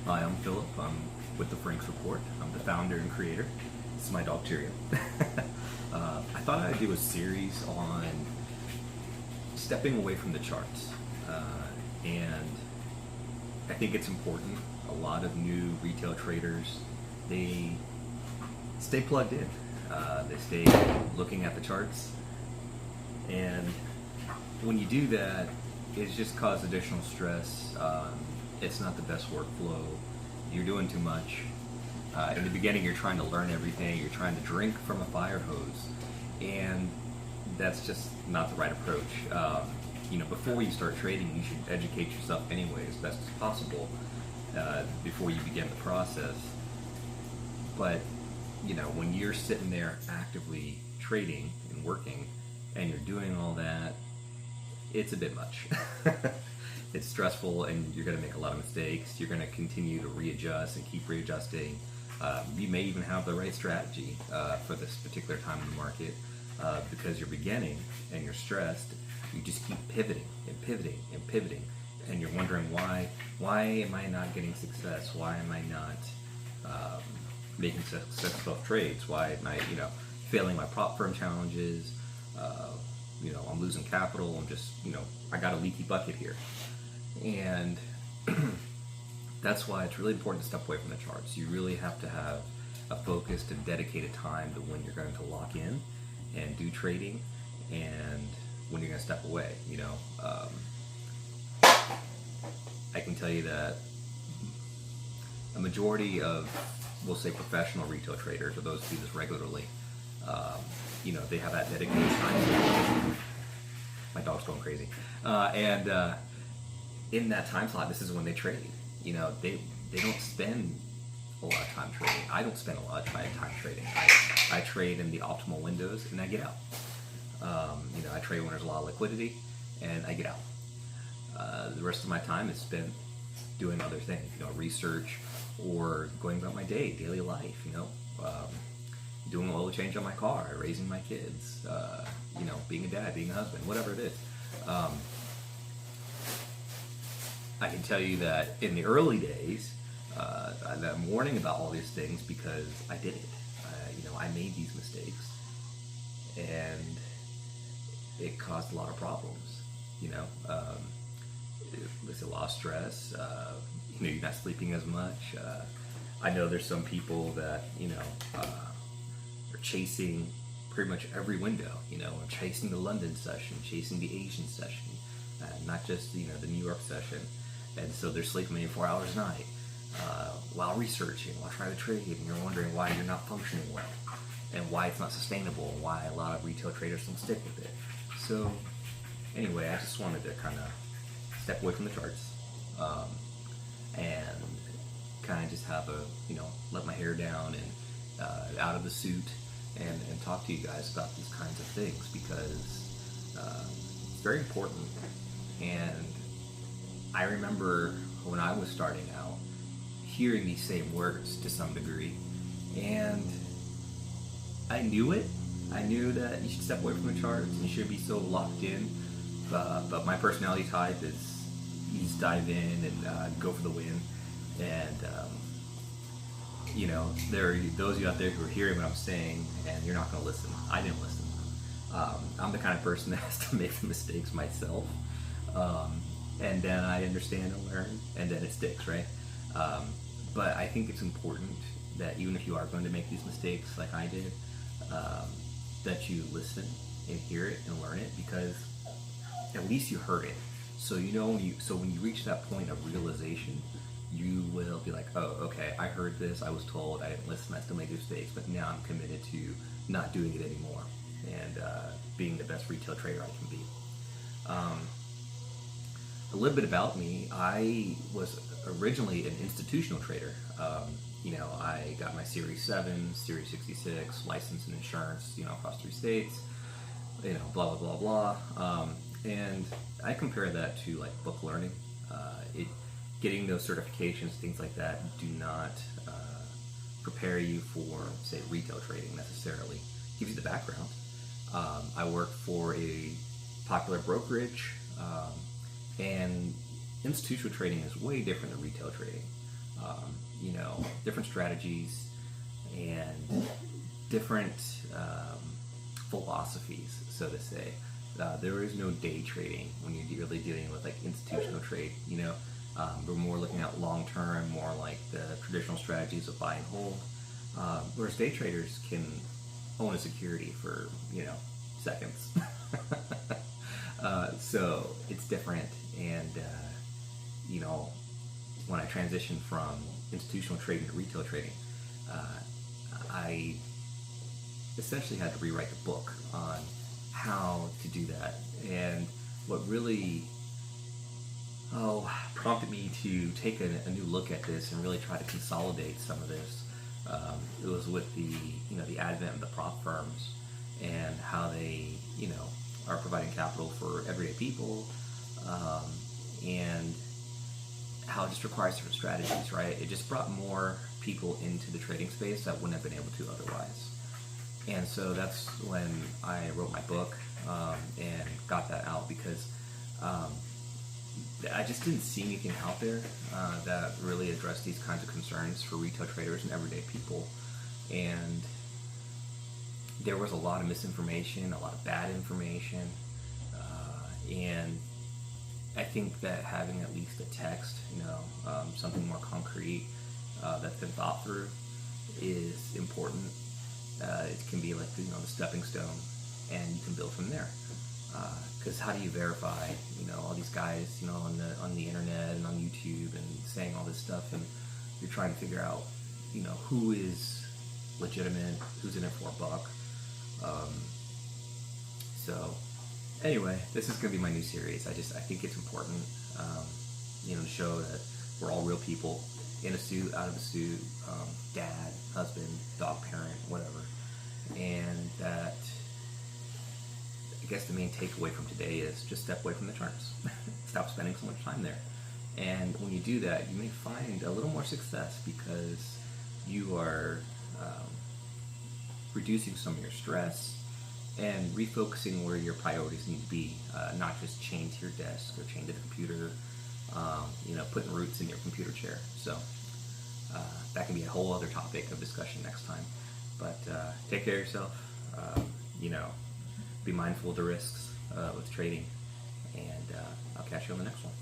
Hi, I'm Philip. I'm with the Franks Report. I'm the founder and creator. This is my dog Cheerio. I thought I'd do a series on stepping away from the charts. And I think it's important. A lot of new retail traders, they stay plugged in. They stay looking at the charts. And when you do that, it's just caused additional stress. It's not the best workflow. You're doing too much. In the beginning, you're trying to learn everything. You're trying to drink from a fire hose, and that's just not the right approach. Before you start trading, you should educate yourself anyway as best as possible before you begin the process. But when you're sitting there actively trading and working, and you're doing all that, it's a bit much. It's stressful, and you're going to make a lot of mistakes. You're going to continue to readjust and keep readjusting. You may even have the right strategy for this particular time in the market because you're beginning and you're stressed. You just keep pivoting and pivoting and pivoting, and you're wondering why am I not getting success? Why am I not making successful trades? Why am I failing my prop firm challenges? I'm losing capital. I'm just I got a leaky bucket here. And that's why it's really important to step away from the charts. You really have to have a focused and dedicated time to when you're going to lock in and do trading, and when you're going to step away. I can tell you that a majority of, we'll say, professional retail traders, or those who do this regularly, they have that dedicated time. My dog's going crazy. In that time slot, this is when they trade. They don't spend a lot of time trading. I don't spend a lot of time trading. I trade in the optimal windows, and I get out. I trade when there's a lot of liquidity, and I get out. The rest of my time is spent doing other things, research, or going about my daily life, doing an oil change on my car, raising my kids, being a dad, being a husband, whatever it is. I can tell you that in the early days, I'm warning about all these things because I did it. I made these mistakes, and it caused a lot of problems. It's a lot of stress. You're not sleeping as much. I know there's some people that are chasing pretty much every window. Chasing the London session, chasing the Asian session, not just the New York session. And so they're sleeping maybe 4 hours a night while researching, while trying to trade, and you're wondering why you're not functioning well, and why it's not sustainable, and why a lot of retail traders don't stick with it. So anyway, I just wanted to kind of step away from the charts and kind of just have let my hair down and out of the suit and talk to you guys about these kinds of things, because it's very important. And I remember when I was starting out hearing these same words to some degree, and I knew it. I knew that you should step away from the charts and you shouldn't be so locked in, but my personality type is you just dive in and go for the win. And there are those of you out there who are hearing what I'm saying, and you're not going to listen. I didn't listen. I'm the kind of person that has to make the mistakes myself, and then I understand and learn, and then it sticks, right? But I think it's important that even if you are going to make these mistakes like I did, that you listen and hear it and learn it, because at least you heard it. So when you reach that point of realization, you will be like, oh, okay, I heard this, I was told, I didn't listen, I still made mistakes, but now I'm committed to not doing it anymore and being the best retail trader I can be. A little bit about me: I was originally an institutional trader. I got my Series 7, Series 66, license and insurance, across 3 states, blah, blah, blah, blah. And I compare that to like book learning. Getting those certifications, things like that, do not prepare you for, say, retail trading necessarily. It gives you the background. I work for a popular brokerage, and institutional trading is way different than retail trading. different strategies and different philosophies, so to say. There is no day trading when you're really dealing with like institutional trade. We're more looking at long term, more like the traditional strategies of buy and hold. Whereas day traders can own a security for seconds. So it's different, and when I transitioned from institutional trading to retail trading, I essentially had to rewrite the book on how to do that. And what really prompted me to take a new look at this and really try to consolidate some of this. It was with the advent of the prop firms and how they are providing capital for everyday people, and how it just requires different strategies, right? It just brought more people into the trading space that wouldn't have been able to otherwise. And so that's when I wrote my book, and got that out, because I just didn't see anything out there that really addressed these kinds of concerns for retail traders and everyday people. And there was a lot of misinformation, a lot of bad information, and I think that having at least a text, something more concrete that's been thought through is important. It can be like the stepping stone, and you can build from there. Because how do you verify, all these guys, on the internet and on YouTube and saying all this stuff, and you're trying to figure out, who is legitimate, who's in it for a buck. So anyway, this is going to be my new series. I think it's important, to show that we're all real people, in a suit, out of a suit, dad, husband, dog parent, whatever. And that, I guess the main takeaway from today is just step away from the charts. Stop spending so much time there. And when you do that, you may find a little more success, because you are reducing some of your stress and refocusing where your priorities need to be, not just chained to your desk or chained to the computer, putting roots in your computer chair. So that can be a whole other topic of discussion next time. But take care of yourself, be mindful of the risks with trading, and I'll catch you on the next one.